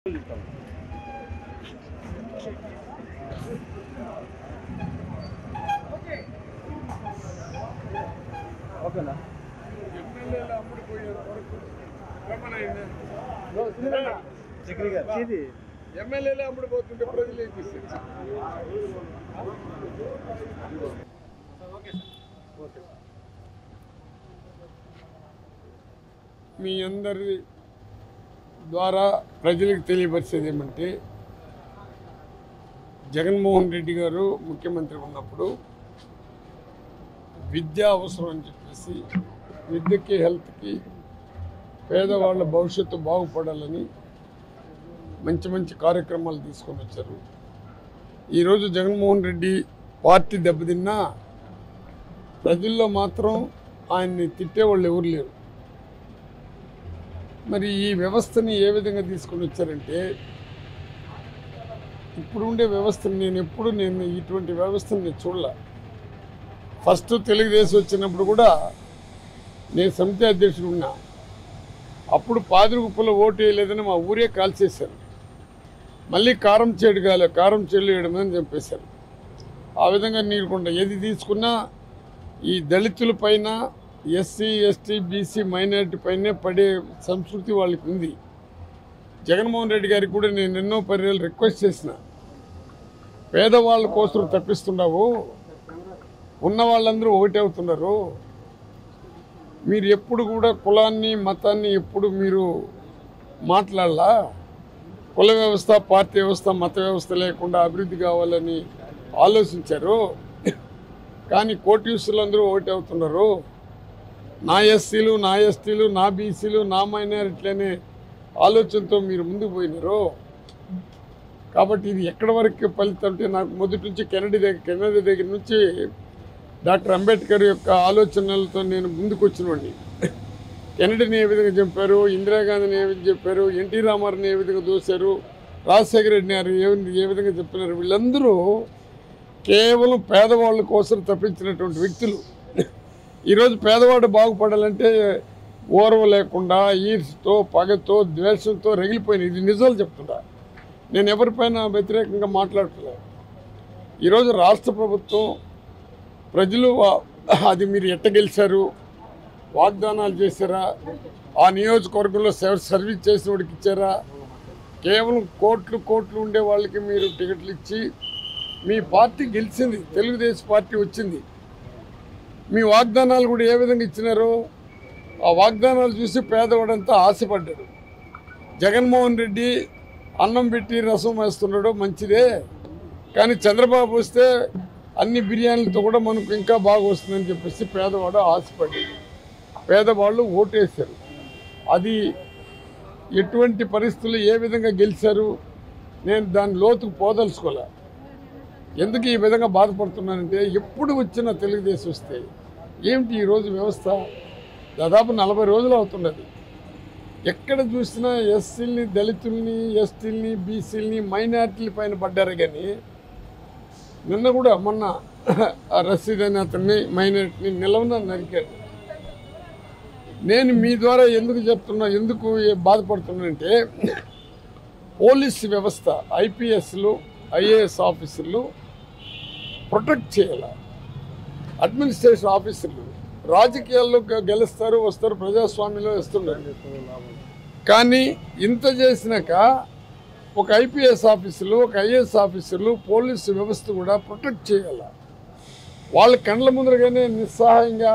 ఓకేనా ఎమ్మెల్యేలే అమ్ముడు పోతుంటే ప్రజలు ఏం చేస్తారు? మీ అందరి ద్వారా ప్రజలకు తెలియపరిచేది ఏమంటే, జగన్మోహన్ రెడ్డి గారు ముఖ్యమంత్రి ఉన్నప్పుడు విద్య అవసరం అని చెప్పేసి విద్యకి, హెల్త్కి, పేదవాళ్ళ భవిష్యత్తు బాగుపడాలని మంచి మంచి కార్యక్రమాలు తీసుకొని వచ్చారు. ఈరోజు జగన్మోహన్ రెడ్డి పార్టీ దెబ్బతిన్నా ప్రజల్లో మాత్రం ఆయన్ని తిట్టేవాళ్ళు ఎవరు లేరు. మరి ఈ వ్యవస్థని ఏ విధంగా తీసుకొని వచ్చారంటే, ఇప్పుడు ఉండే వ్యవస్థని నేను ఇటువంటి వ్యవస్థని నేను చూడలే. ఫస్ట్ తెలుగుదేశం వచ్చినప్పుడు కూడా నేను సమితి అధ్యక్షుడు ఉన్నా. అప్పుడు పాదిరిగుప్పలో ఓటు వేయలేదని మా ఊరే కాల్చేశారు. మళ్ళీ కారం చేడు వేయడం అని చంపేశారు. ఆ విధంగా నీరుకుండా ఏది తీసుకున్నా ఈ దళితుల పైన, ఎస్సీ, ఎస్టీ, బీసీ, మైనారిటీ పైనే పడే సంస్కృతి వాళ్ళకి ఉంది. జగన్మోహన్ రెడ్డి గారికి కూడా నేను ఎన్నో పర్యాలు రిక్వెస్ట్ చేసిన, పేదవాళ్ళ కోసం తప్పిస్తున్నావు, ఉన్న వాళ్ళందరూ ఒకటే అవుతున్నారు, మీరు ఎప్పుడు కూడా కులాన్ని, మతాన్ని ఎప్పుడు మీరు మాట్లాడాలా, కుల వ్యవస్థ, పార్టీ వ్యవస్థ, మత వ్యవస్థ లేకుండా అభివృద్ధి కావాలని ఆలోచించారు. కానీ కోటీశ్వరులు అందరూ ఒకటే అవుతున్నారు, నా ఎస్సీలు, నా ఎస్టీలు, నా బీసీలు, నా మైనారిటీలనే ఆలోచనతో మీరు ముందుకు పోయినారు. కాబట్టి ఇది ఎక్కడి వరకు ఫలితం అంటే, నాకు మొదటి నుంచి కెనడీ దగ్గర నుంచి డాక్టర్ అంబేద్కర్ యొక్క ఆలోచనలతో నేను ముందుకు వచ్చినవాడిని. కెనడీని ఏ విధంగా చంపారు, ఇందిరాగాంధీని ఏ విధంగా చెప్పారు, ఎన్టీ రామారావుని ఏ విధంగా దోశారు, రాజశేఖర రెడ్డి గారు ఏ విధంగా చెప్పినారు. వీళ్ళందరూ కేవలం పేదవాళ్ళ కోసం తప్పించినటువంటి వ్యక్తులు. ఈరోజు పేదవాడు బాగుపడాలంటే ఓర్వ లేకుండా, ఈర్ష్తో, పగతో, ద్వేషంతో రగిలిపోయిన, ఇది నిజాలు చెప్తున్నా. నేను ఎవరిపైన వ్యతిరేకంగా మాట్లాడట్లేదు. ఈరోజు రాష్ట్ర ప్రభుత్వం, ప్రజలు అది మీరు ఎట్ట గెలిచారు, వాగ్దానాలు చేశారా, ఆ నియోజకవర్గంలో సర్వీస్ చేసిన వాడికి ఇచ్చారా, కేవలం కోట్లు ఉండే వాళ్ళకి మీరు టికెట్లు ఇచ్చి మీ పార్టీ గెలిచింది, తెలుగుదేశం పార్టీ వచ్చింది. మీ వాగ్దానాలు కూడా ఏ విధంగా ఇచ్చినారో ఆ వాగ్దానాలు చూసి పేదవాడంతా ఆశపడ్డాడు. జగన్మోహన్ రెడ్డి అన్నం పెట్టి రసం వేస్తున్నాడు, మంచిదే, కానీ చంద్రబాబు వస్తే అన్ని బిర్యానీలతో కూడా మనకు ఇంకా బాగా వస్తుందని చెప్పేసి పేదవాడు ఆశపడ్డాడు. పేదవాళ్ళు ఓటేశారు. అది ఎటువంటి పరిస్థితులు ఏ విధంగా గెలిచారు నేను దాని లోతుకు పోదలుచుకోలే. ఎందుకు ఈ విధంగా బాధపడుతున్నానంటే, ఎప్పుడు వచ్చిన తెలుగుదేశం వస్తే ఏమిటి ఈరోజు వ్యవస్థ, దాదాపు 40 రోజులు అవుతున్నది. ఎక్కడ చూసినా ఎస్సీలని, దళితుల్ని, ఎస్టీలని, బీసీలని, మైనారిటీల పైన పడ్డారు. కానీ నిన్న కూడా మొన్న రసీద్ అనే అతన్ని, మైనారిటీని నిలవన నరికాడు. నేను మీ ద్వారా ఎందుకు బాధపడుతున్నానంటే, పోలీసు వ్యవస్థ, ఐపీఎస్లు, ఐఏఎస్ ఆఫీసర్లు ప్రొటెక్ట్ చేయాలి. అడ్మినిస్ట్రేషన్ ఆఫీసర్లు రాజకీయాల్లో గెలుస్తారు, వస్తారు, ప్రజాస్వామ్యంలో వస్తున్నారు. కానీ ఇంత చేసినాక ఒక ఐపీఎస్ ఆఫీసర్లు, ఒక ఐఏఎస్ ఆఫీసర్లు, పోలీసు వ్యవస్థ కూడా ప్రొటెక్ట్ చేయాలి. వాళ్ళ కండ్ల ముందరగానే నిస్సహాయంగా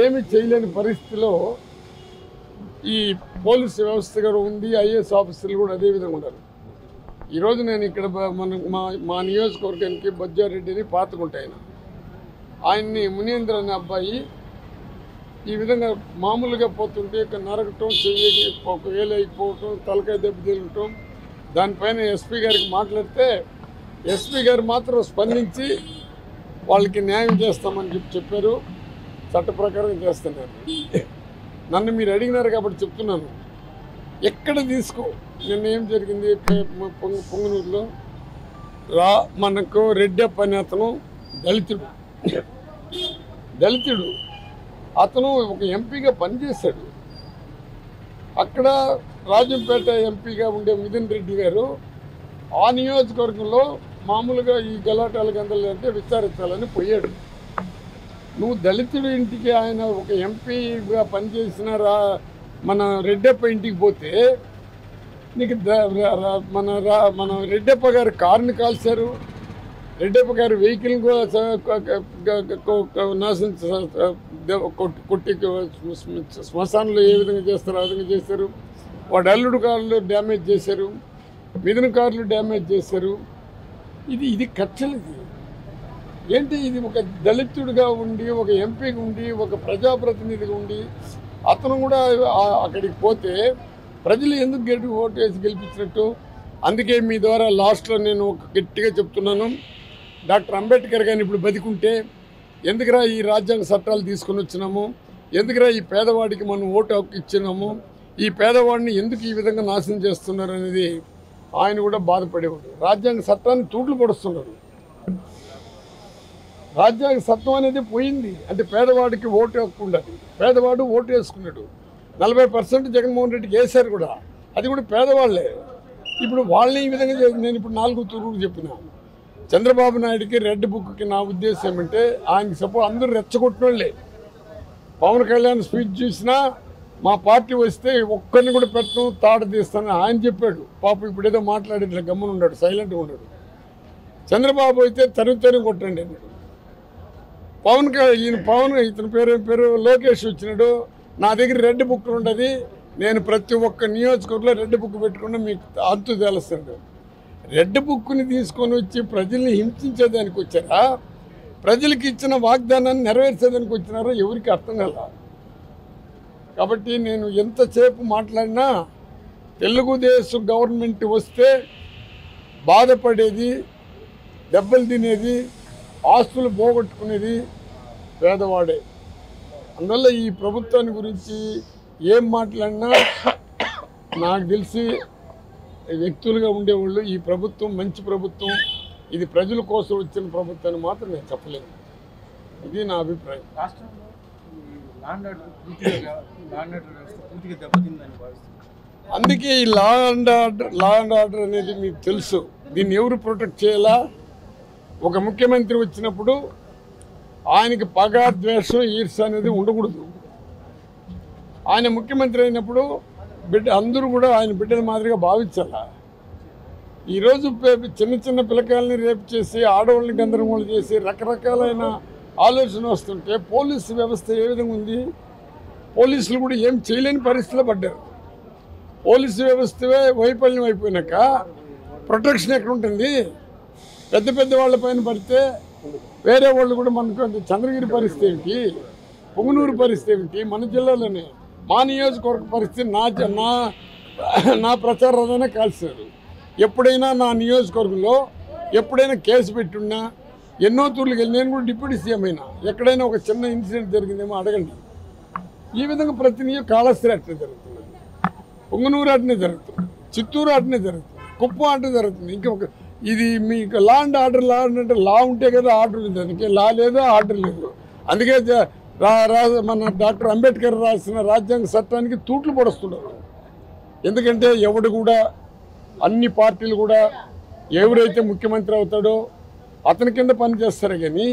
ఏమి చేయలేని పరిస్థితిలో ఈ పోలీసు వ్యవస్థ కూడా ఉంది, ఐఏఎస్ ఆఫీసర్లు కూడా అదేవిధంగా ఉన్నారు. ఈరోజు నేను ఇక్కడ మా నియోజకవర్గానికి బొజ్జారెడ్డిని పాతకుంటాయన, ఆయన్ని మునీంద్ర అనే అబ్బాయి ఈ విధంగా మామూలుగా పోతుంటే ఇక్కడ నరకటం, చెయ్యి ఒక వేలు అయిపోవటం, తలకాయ దెబ్బ తేలటం, దానిపైన ఎస్పీ గారికి మాట్లాడితే ఎస్పీ గారు మాత్రం స్పందించి వాళ్ళకి న్యాయం చేస్తామని చెప్పారు. చట్ట ప్రకారం చేస్తున్నారు. నన్ను మీరు అడిగినారు కాబట్టి చెప్తున్నాను. ఎక్కడ తీసుకో, నిన్న ఏం జరిగింది పొంగనూరులో మనకు రెడ్డప్ప అనే అతను దళితుడు అతను ఒక ఎంపీగా పనిచేశాడు. అక్కడ రాజంపేట ఎంపీగా ఉండే మిథున్ రెడ్డి గారు ఆ నియోజకవర్గంలో మామూలుగా ఈ గలాటాల గందలంటే విచారించాలని పోయాడు. నువ్వు దళితుడి ఇంటికి ఆయన ఒక ఎంపీగా పనిచేసిన మన రెడ్డప్ప ఇంటికి పోతే నీకు మన రెడ్డప్ప గారు కారుని కాల్చారు, రెడ్డప్ప గారు వెహికల్ కొట్టి శ్మశానంలో ఏ విధంగా చేస్తారో ఆ విధంగా చేశారు. వాడు అల్లుడు కార్లు డ్యామేజ్ చేశారు, మిథున కార్లు డ్యామేజ్ చేశారు. ఇది కక్షలు. ఏంటి ఇది? ఒక దళితుడిగా ఉండి, ఒక ఎంపీగా ఉండి, ఒక ప్రజాప్రతినిధిగా ఉండి అతను కూడా అక్కడికి పోతే ప్రజలు ఎందుకు ఓటు వేసి గెలిపించినట్టు? అందుకే మీ ద్వారా లాస్ట్లో నేను గట్టిగా చెప్తున్నాను, డాక్టర్ అంబేద్కర్ గారిని ఇప్పుడు బతికుంటే ఎందుకురా ఈ రాజ్యాంగ చట్టాలు తీసుకుని వచ్చినాము, ఎందుకురా ఈ పేదవాడికి మనం ఓటు హక్కు ఇచ్చినాము, ఈ పేదవాడిని ఎందుకు ఈ విధంగా నాశనం చేస్తున్నారు అనేది ఆయన కూడా బాధపడేవాడు. రాజ్యాంగ చట్టాన్ని తూట్లు పడుస్తున్నారు. రాజ్యాంగ చట్టం అనేది పోయింది అంటే పేదవాడికి ఓటు హక్కు ఉండదు. పేదవాడు ఓటు వేసుకున్నాడు. 40% జగన్మోహన్ రెడ్డికి వేశారు కూడా, అది కూడా పేదవాళ్ళే. ఇప్పుడు వాళ్ళని ఈ విధంగా నేను ఇప్పుడు 4 తూర్లు చెప్పిన చంద్రబాబు నాయుడికి రెడ్ బుక్కి నా ఉద్దేశం ఏమంటే ఆయనకి సపోర్ట్ అందరూ రెచ్చగొట్టిన వాళ్ళే. పవన్ కళ్యాణ్ స్పీచ్ చూసినా మా పార్టీ వస్తే ఒక్కరిని కూడా పెట్టను, తాట తీస్తానని ఆయన చెప్పాడు. పాపం ఇప్పుడు ఏదో మాట్లాడేది గమ్మున ఉన్నాడు, సైలెంట్గా ఉన్నాడు. చంద్రబాబు అయితే తరుగు కొట్టండి అన్నాడు. ఇతని పేరు లోకేష్ వచ్చినాడు, నా దగ్గర రెడ్ బుక్ ఉండదు, నేను ప్రతి ఒక్క నియోజకవర్గంలో రెడ్ బుక్ పెట్టుకున్నా మీకు అంతు తెలుస్తాడు. రెడ్ బుక్ని తీసుకొని వచ్చి ప్రజల్ని హింసించేదానికి వచ్చారా, ప్రజలకు ఇచ్చిన వాగ్దానాన్ని నెరవేర్చేదానికి వచ్చినారో ఎవరికి అర్థం కాల. కాబట్టి నేను ఎంతసేపు మాట్లాడినా తెలుగుదేశం గవర్నమెంట్ వస్తే బాధపడేది, దెబ్బలు తినేది, ఆస్తులు పోగొట్టుకునేది పేదవాడే. అందువల్ల ఈ ప్రభుత్వాన్ని గురించి ఏం మాట్లాడినా నాకు తెలిసి వ్యక్తులుగా ఉండేవాళ్ళు ఈ ప్రభుత్వం మంచి ప్రభుత్వం, ఇది ప్రజల కోసం వచ్చిన ప్రభుత్వాన్ని మాత్రం నేను చెప్పలేను. ఇది నా అభిప్రాయం. అందుకే ఈ లా అండ్ ఆర్డర్ అనేది మీకు తెలుసు. దీన్ని ఎవరు ప్రొటెక్ట్ చేయాలా? ఒక ముఖ్యమంత్రి వచ్చినప్పుడు ఆయనకి పగ, ద్వేషం, ఈర్ష్య అనేది ఉండకూడదు. ఆయన ముఖ్యమంత్రి అయినప్పుడు అందరూ కూడా ఆయన బిడ్డల మాదిరిగా భావించాలా. ఈరోజు చిన్న పిల్లకాయలని రేపు చేసి, ఆడవాళ్ళని గందరగోళం చేసి రకరకాలైన ఆలోచన వస్తుంటే పోలీసు వ్యవస్థ ఏ విధంగా ఉంది? పోలీసులు కూడా ఏం చేయలేని పరిస్థితిలో పడ్డారు. పోలీసు వ్యవస్థవే వైఫల్యం అయిపోయినాక ప్రొటెక్షన్ ఎక్కడ ఉంటుంది? పెద్ద వాళ్ళ పైన పడితే వేరే వాళ్ళు కూడా మనకు చంద్రగిరి పరిస్థితి ఏమిటి, పొంగునూరు పరిస్థితి ఏమిటి, మన జిల్లాలోనే మా నియోజకవర్గ పరిస్థితి నా ప్రచార రథానే కాల్చారు. ఎప్పుడైనా నా నియోజకవర్గంలో ఎప్పుడైనా కేసు పెట్టున్నా ఎన్నో తూర్లకు వెళ్ళి, నేను కూడా డిప్యూటీ సీఎం అయినా, ఎక్కడైనా ఒక చిన్న ఇన్సిడెంట్ జరిగిందేమో అడగండి. ఈ విధంగా ప్రతి కాళహస్తి అట్నే జరుగుతుంది, పొంగునూరు అట్నే జరుగుతుంది, చిత్తూరు అట్నే జరుగుతుంది, కుప్పం అట్నే జరుగుతుంది. ఇంకొక ఇది మీకు లా అండ్ ఆర్డర్ అంటే లా ఉంటే కదా ఆర్డర్ ఉంది. అందుకే లా లేదు, ఆర్డర్ లేదు. అందుకే మన డాక్టర్ అంబేద్కర్ రాసిన రాజ్యాంగ చట్టానికి తూట్లు పడుస్తున్నారు. ఎందుకంటే ఎవడు కూడా, అన్ని పార్టీలు కూడా ఎవరైతే ముఖ్యమంత్రి అవుతాడో అతని కింద పనిచేస్తారు. కానీ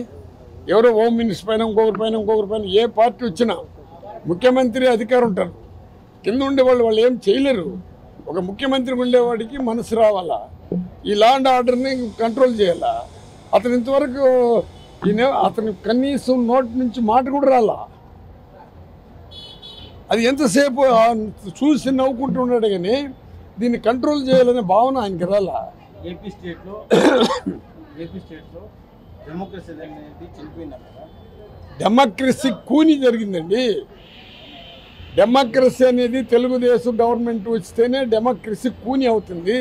ఎవరో హోమ్ మినిస్టర్ పైన ఇంకొకరి పైన ఏ పార్టీ వచ్చినా ముఖ్యమంత్రి అధికారం ఉంటారు, కింద ఉండేవాళ్ళు ఏం చేయలేరు. ఒక ముఖ్యమంత్రి ఉండేవాడికి మనసు రావాలా, ఈ లా అండ్ ఆర్డర్ని కంట్రోల్ చేయాలా. అతను ఇంతవరకు అతని కనీసం నోటి నుంచి మాట కూడా రాలా. అది ఎంతసేపు చూసి నవ్వుకుంటూ ఉన్నాడు కానీ దీన్ని కంట్రోల్ చేయాలనే భావన ఆయనకి రాలా. ఏపీ స్టేట్లో డెమోక్రసీ కూని జరిగిందండి. డెమోక్రసీ అనేది తెలుగుదేశం గవర్నమెంట్ వస్తేనే డెమోక్రసీ కూని అవుతుంది.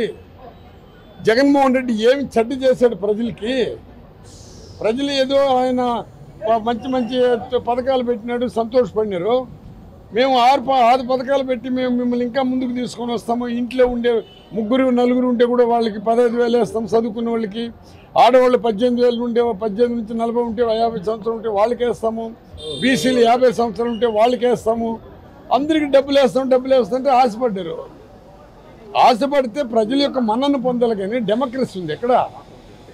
జగన్మోహన్ రెడ్డి ఏమి చెడ్డ చేశాడు ప్రజలకి? ప్రజలు ఏదో ఆయన మంచి పథకాలు పెట్టినాడు, సంతోషపడినారు. మేము 6 పథకాలు పెట్టి మేము మిమ్మల్ని ఇంకా ముందుకు తీసుకొని వస్తాము. ఇంట్లో ఉండే 3-4 ఉంటే కూడా వాళ్ళకి 15,000 వేస్తాం. చదువుకున్న వాళ్ళకి, ఆడవాళ్ళు 18,000 ఉంటే 18 నుంచి 40 ఉంటే 50 సంవత్సరాలు ఉంటే వాళ్ళకి వేస్తాము. బీసీలు 50 సంవత్సరాలు ఉంటే వాళ్ళకి వేస్తాము. అందరికీ డబ్బులు వేస్తామంటే ఆశపడ్డారు. ఆశపడితే ప్రజల యొక్క మన్నను పొందాలి కానీ డెమోక్రసీ ఉంది ఎక్కడ?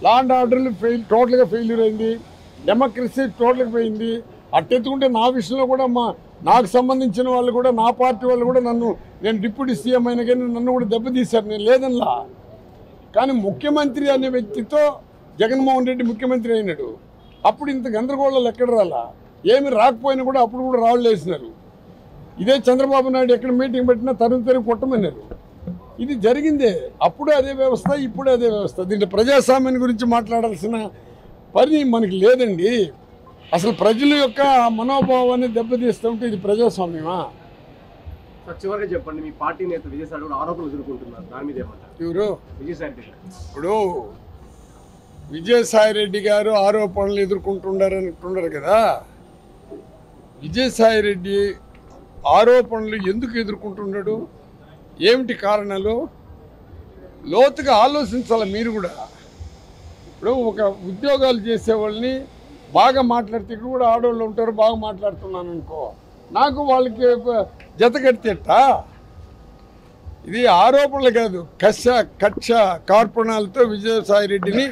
లా అండ్ ఆర్డర్లు టోటల్గా ఫెయిల్యూర్ అయింది, డెమోక్రసీ టోటల్గా పోయింది. అట్టెత్తుకుంటే నా విషయంలో కూడా నాకు సంబంధించిన వాళ్ళు కూడా, నా పార్టీ వాళ్ళు కూడా నేను డిప్యూటీ సీఎం అయినా కానీ నన్ను కూడా దెబ్బతీశారు. నేను లేదనలా. కానీ ముఖ్యమంత్రి అనే వ్యక్తితో జగన్మోహన్ రెడ్డి ముఖ్యమంత్రి అయినాడు. అప్పుడు ఇంత గందరగోళాలు ఎక్కడ రాలా? ఏమి రాకపోయినా కూడా అప్పుడు కూడా రాళ్ళు వేసినారు. ఇదే చంద్రబాబు నాయుడు ఎక్కడ మీటింగ్ పెట్టినా తరుణ్ కొట్టమన్నారు. ఇది జరిగిందే. అప్పుడు అదే వ్యవస్థ, ఇప్పుడు అదే వ్యవస్థ. దీంట్లో ప్రజాస్వామ్యం గురించి మాట్లాడాల్సిన పని మనకి లేదండి. అసలు ప్రజల యొక్క మనోభావాన్ని దెబ్బతీస్తుంటే ఇది ప్రజాస్వామ్యమా? చివరిగా చెప్పండి, మీ పార్టీ నేత విజయసాయి రెడ్డి ఆరోపణలు ఎదుర్కొంటున్నారు, దాని మీద ఏమంటారు? ఎవరు? విజయసాయి రెడ్డి. ఇప్పుడు విజయసాయి రెడ్డి గారు ఆరోపణలు ఎదుర్కొంటున్నారు కదా. విజయసాయి రెడ్డి ఆరోపణలు ఎందుకు ఎదుర్కొంటున్నాడు? ఏమిటి కారణాలు? లోతుగా ఆలోచించాలి మీరు కూడా. ఇప్పుడు ఒక ఉద్యోగాలు చేసేవాళ్ళని బాగా మాట్లాడితే, ఇక్కడ కూడా ఆడవాళ్ళు ఉంటారు, బాగా మాట్లాడుతున్నాను అనుకో, నాకు వాళ్ళకి జత కడితేట. ఇది ఆరోపణలు కాదు, కక్ష కార్పణాలతో విజయసాయి రెడ్డిని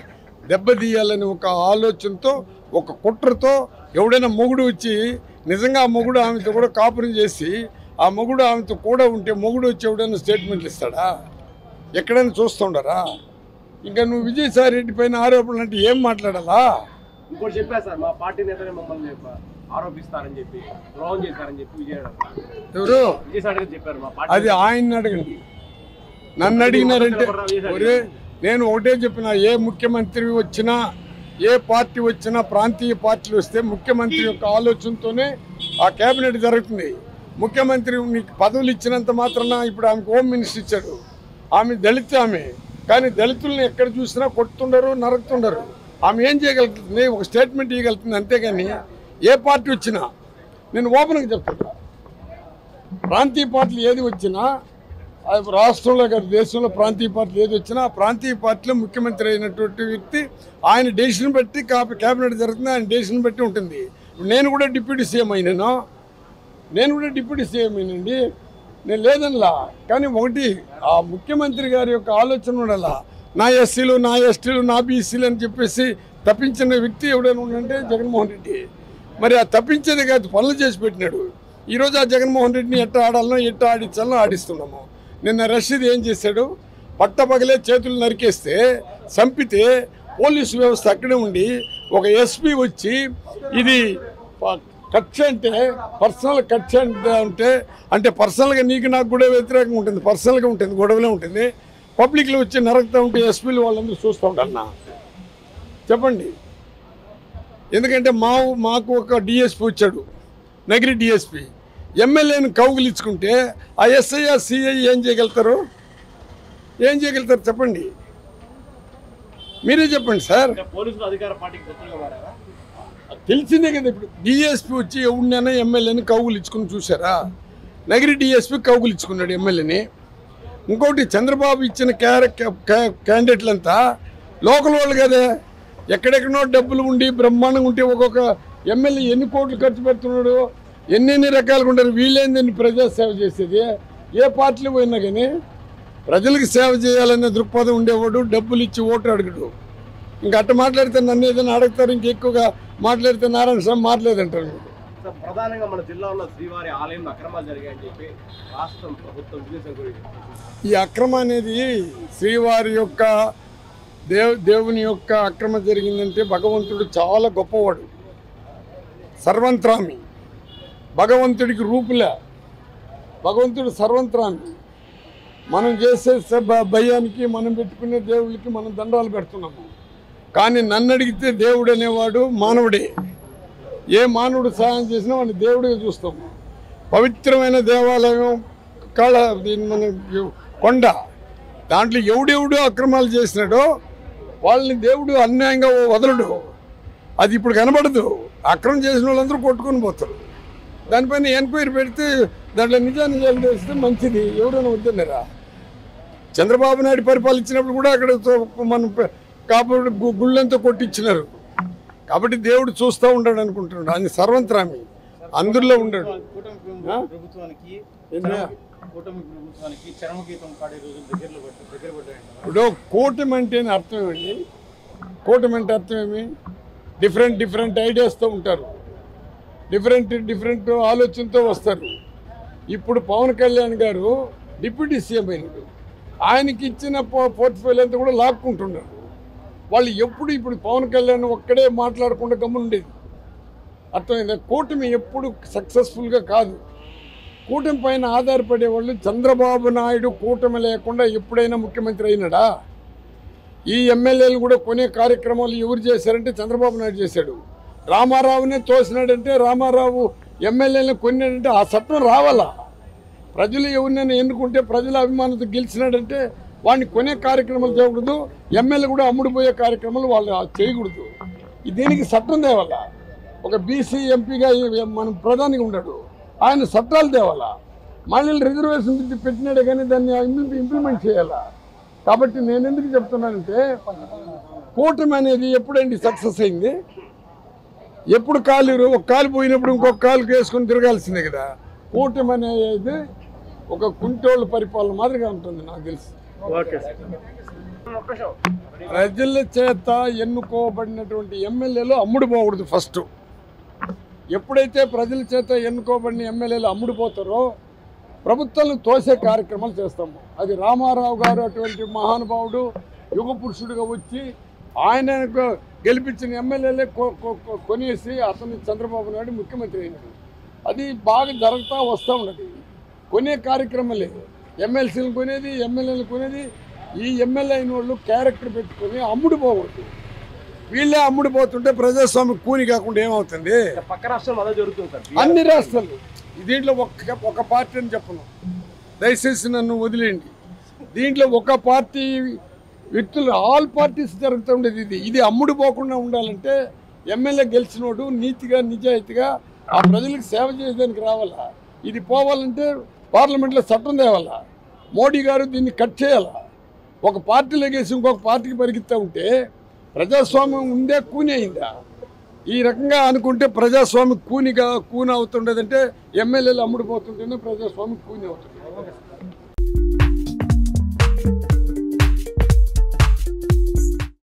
దెబ్బతీయాలని ఒక ఆలోచనతో, ఒక కుట్రతో ఎవడైనా మొగుడు వచ్చి నిజంగా ఆ మొగుడు ఆమెతో కూడా కాపురం చేసి ఆ మొగుడు ఆమెతో కూడా ఉంటే మొగుడు వచ్చి ఎవడైనా స్టేట్మెంట్లు ఇస్తాడా? ఎక్కడైనా చూస్తుండరా? ఇంకా నువ్వు విజయసాయి రెడ్డి పైన ఆరోపణలు అంటే ఏం మాట్లాడాలా? ఇంకోటి చెప్పారు సార్, మా పార్టీ నేతనే మమ్మల్ని ఆరోపిస్తారని చెప్పి, ద్రోహం చేశారని చెప్పి ఎవరు? విజయసాయి రెడ్డి చెప్పారు. మా పార్టీ అది ఆయన్ని అడగండి, నన్ను అడిగినారంటే నేను ఒకటే చెప్పిన, ఏ ముఖ్యమంత్రి వచ్చినా, ఏ పార్టీ వచ్చినా, ప్రాంతీయ పార్టీలు వస్తే ముఖ్యమంత్రి యొక్క ఆలోచనతోనే ఆ కేబినెట్ జరుగుతుంది. ముఖ్యమంత్రి నీకు పదవులు ఇచ్చినంత మాత్రాన, ఇప్పుడు ఆమెకు హోమ్ మినిస్టర్ ఇచ్చాడు, ఆమె దళిత ఆమె, కానీ దళితుల్ని ఎక్కడ చూసినా కొట్టుతుండరు, నరుకుతుండరు. ఆమె ఏం చేయగలుగుతుంది? ఒక స్టేట్మెంట్ ఇవ్వగలుగుతుంది, అంతేగాని ఏ పార్టీ వచ్చినా. నేను ఓపెన్గా చెప్తున్నా, ప్రాంతీయ పార్టీలు ఏది వచ్చినా, రాష్ట్రంలో కాదు దేశంలో ప్రాంతీయ పార్టీలు ఏది వచ్చినా, ఆ ప్రాంతీయ పార్టీలో ముఖ్యమంత్రి అయినటువంటి వ్యక్తి ఆయన డెసిషన్ బట్టి కేబినెట్ జరుగుతుంది, ఆయన డెసిషన్ బట్టి ఉంటుంది. నేను కూడా డిప్యూటీ సీఎం అయినాను, అయినండి, నేను లేదనలా. కానీ ఒకటి, ఆ ముఖ్యమంత్రి గారి యొక్క ఆలోచన ఉండాలా. నా ఎస్సీలు, నా ఎస్టీలు, నా బీసీలు అని చెప్పేసి తప్పించిన వ్యక్తి ఎవడైనా ఉండంటే జగన్మోహన్ రెడ్డి. మరి ఆ తప్పించేది కాదు, పనులు చేసి పెట్టినాడు. ఈరోజు ఆ జగన్మోహన్ రెడ్డిని ఎట్లా ఆడాలనో, ఎట్లా ఆడించాలనో ఆడిస్తున్నాము. నిన్న రషీద్ ఏం చేశాడు? పట్టపగలే చేతులు నరికేస్తే, చంపితే పోలీసు వ్యవస్థ అక్కడే ఉండి ఒక ఎస్పీ వచ్చి ఇది కక్ష అంటే పర్సనల్ కక్ష అంటే పర్సనల్గా నీకు నాకు కూడా వ్యతిరేకంగా ఉంటుంది, పర్సనల్గా ఉంటుంది, గొడవలే ఉంటుంది. పబ్లిక్లో వచ్చి నరకుతూ ఉంటే ఎస్పీలు వాళ్ళందరూ చూస్తూ ఉంటారన్నా. చెప్పండి. ఎందుకంటే మాకు ఒక డిఎస్పీ వచ్చాడు, నగిరి డిఎస్పీ, ఎమ్మెల్యేను కౌగులించుకుంటే ఆ ఎస్ఐ సిఐ ఏం చేయగలుగుతారు? చెప్పండి, మీరే చెప్పండి సార్. పోలీసులు అధికార పార్టీకి తెలిసిందే కదా. ఇప్పుడు డిఎస్పీ వచ్చి ఎవరినైనా ఎమ్మెల్యేని కౌగులించుకుని చూసారా? నగిరి డిఎస్పీ కౌగులించుకున్నాడు ఎమ్మెల్యేని. ఇంకోటి, చంద్రబాబు ఇచ్చిన క్యాండిడేట్లంతా లోకల్ వాళ్ళు కదా, ఎక్కడెక్కడో డబ్బులు ఉండి బ్రహ్మాండంగా ఉంటే ఒక్కొక్క ఎమ్మెల్యే ఎన్ని కోట్లు ఖర్చు పెడుతున్నాడు, ఎన్ని రకాలుగా ఉంటారు. వీళ్ళేందని ప్రజాసేవ చేసేది? ఏ పార్టీలు పోయినా కానీ ప్రజలకు సేవ చేయాలనే దృక్పథం ఉండేవాడు డబ్బులు ఇచ్చి ఓటు అడగడు. ఇంకా అట్ట మాట్లాడితే నన్ను ఏదైనా అడుగుతారు, ఇంకెక్కువగా మాట్లాడితే నారాయణ స్వామి మాట్లాడదంటారు. ప్రధానంగా మన జిల్లాలో శ్రీవారి ఆలయంలో అక్రమాలు జరిగాయని చెప్పి రాష్ట్రం ప్రభుత్వం ఈ అక్రమ అనేది శ్రీవారి యొక్క దేవుని యొక్క అక్రమం జరిగిందంటే భగవంతుడు చాలా గొప్పవాడు, సర్వంత్రామి. భగవంతుడికి రూపులే, భగవంతుడు సర్వంత్రామి. మనం చేసే భయానికి, మనం పెట్టుకునే దేవుడికి మనం దండాలు పెడుతున్నాము. కానీ నన్ను అడిగితే దేవుడు అనేవాడు మానవుడే. ఏ మానవుడు సహాయం చేసినా వాడిని దేవుడిగా చూస్తాము. పవిత్రమైన దేవాలయం మన కొండ, దాంట్లో ఎవడెవడో అక్రమాలు చేసినాడో వాళ్ళని దేవుడు అన్యాయంగా వదలడు. అది ఇప్పుడు కనబడదు. అక్రమం చేసిన వాళ్ళందరూ కొట్టుకొని పోతారు. దానిపైన ఎంక్వైరీ పెడితే దాంట్లో నిజాలు తెలిస్తే మంచిది. ఎవరైనా వద్దన్నారా? చంద్రబాబు నాయుడు పరిపాలించినప్పుడు కూడా అక్కడ మనం కాబట్టి గుళ్ళంతా కొట్టించినారు. కాబట్టి దేవుడు చూస్తూ ఉంటాడు అనుకుంటున్నాడు. అది సర్వంత్రామి, అందులో ఉండడు. కూటమి ప్రభుత్వానికి చరమగీతం పాడే రోజులు దగ్గర పడ్డాయి. ఇప్పుడు కూటమి అంటే అర్థం ఏమి? కూటమి అంటే అర్థం ఏమి? డిఫరెంట్ ఐడియాస్తో ఉంటారు, డిఫరెంట్ ఆలోచనతో వస్తారు. ఇప్పుడు పవన్ కళ్యాణ్ గారు డిప్యూటీ సీఎం అయినాడు, ఆయనకి ఇచ్చిన పోర్ట్ఫోలియో అంతా కూడా లాక్కుంటున్నారు. వాళ్ళు ఎప్పుడు ఇప్పుడు పవన్ కళ్యాణ్ ఒక్కడే మాట్లాడకుండా గమ్మునుండేది. అర్థమైందా? కూటమి ఎప్పుడు సక్సెస్ఫుల్గా కాదు. కూటమి పైన ఆధారపడే వాళ్ళు చంద్రబాబు నాయుడు కూటమి లేకుండా ఎప్పుడైనా ముఖ్యమంత్రి అయినాడా? ఈ ఎమ్మెల్యేలు కూడా కొనే కార్యక్రమాలు ఎవరు చేశారంటే చంద్రబాబు నాయుడు చేశాడు. రామారావునే తోసినాడంటే, రామారావు ఎమ్మెల్యేలను కొన్నాడంటే ఆ చట్టం రావాలా? ప్రజలు ఎవరినైనా ఎన్నుకుంటే ప్రజల అభిమానంతో గెలిచినాడంటే వాడిని కొనే కార్యక్రమాలు చేయకూడదు, ఎమ్మెల్యే కూడా అమ్ముడుపోయే కార్యక్రమాలు వాళ్ళు చేయకూడదు. దీనికి చట్టం తేవాలా? ఒక బీసీ ఎంపీగా మనం ప్రధానిగా ఉన్నాడు, ఆయన చట్టాలు తేవాలా? మళ్ళీ రిజర్వేషన్ పెట్టినాడే కానీ దాన్ని ఇంప్లిమెంట్ చేయాలా? కాబట్టి నేను ఎందుకు చెప్తున్నానంటే, కూటమి అనేది ఎప్పుడండి సక్సెస్ అయింది? ఎప్పుడు ఒక కాలు పోయినప్పుడు ఇంకొక కాలు వేసుకొని తిరగాల్సిందే కదా. కూటమి అనేది ఒక కుంటోళ్ళ పరిపాలన మాదిరిగా ఉంటుంది నాకు తెలిసి. ప్రజల చేత ఎన్నుకోబడినటువంటి ఎమ్మెల్యేలు అమ్ముడు పోకూడదు. ఫస్ట్ ఎప్పుడైతే ప్రజల చేత ఎన్నుకోబడిన ఎమ్మెల్యేలు అమ్ముడుపోతారో ప్రభుత్వాలను తోసే కార్యక్రమాలు చేస్తాము. అది రామారావు గారు అటువంటి మహానుభావుడు యుగ పురుషుడిగా వచ్చి ఆయన గెలిపించిన ఎమ్మెల్యేలే కొనేసి అతను చంద్రబాబు నాయుడు ముఖ్యమంత్రి అయినాడు. అది బాగా జరుగుతూ వస్తూ ఉన్నది. కొనే కార్యక్రమాలే ఎమ్మెల్సీలు కొనేది, ఎమ్మెల్యేలు కొనేది. ఈ ఎమ్మెల్యే అయిన వాళ్ళు క్యారెక్టర్ పెట్టుకొని అమ్ముడుపోకూడదు. వీళ్ళే అమ్ముడుపోతుంటే ప్రజాస్వామ్యం కూని కాకుండా ఏమవుతుంది? పక్క రాష్ట్రాలు అదే జరుగుతుంది సార్. అన్ని రాష్ట్రాలు దీంట్లో ఒక పార్టీ అని చెప్పను, దయచేసి నన్ను వదిలేయండి. దీంట్లో ఒక పార్టీ వ్యక్తులు ఆల్ పార్టీస్ జరుగుతూ ఉండేది. ఇది అమ్ముడు పోకుండా ఉండాలంటే ఎమ్మెల్యే గెలిచినోడు నీతిగా నిజాయితీగా ఆ ప్రజలకు సేవ చేయడానికి రావాలా. ఇది పోవాలంటే పార్లమెంట్లో చట్టం తేవాలా. మోడీ గారు దీన్ని కట్ చేయాలా. ఒక పార్టీలో గెలిచి ఇంకొక పార్టీకి పరిగెత్తా ఉంటే ప్రజాస్వామ్యం ఉందే కూని అయిందా? ఈ రకంగా అనుకుంటే ప్రజాస్వామ్యం కూని అవుతుండేదంటే ఎమ్మెల్యేలు అమ్ముడుపోతుంటేనే ప్రజాస్వామ్యం కూని అవుతుంది.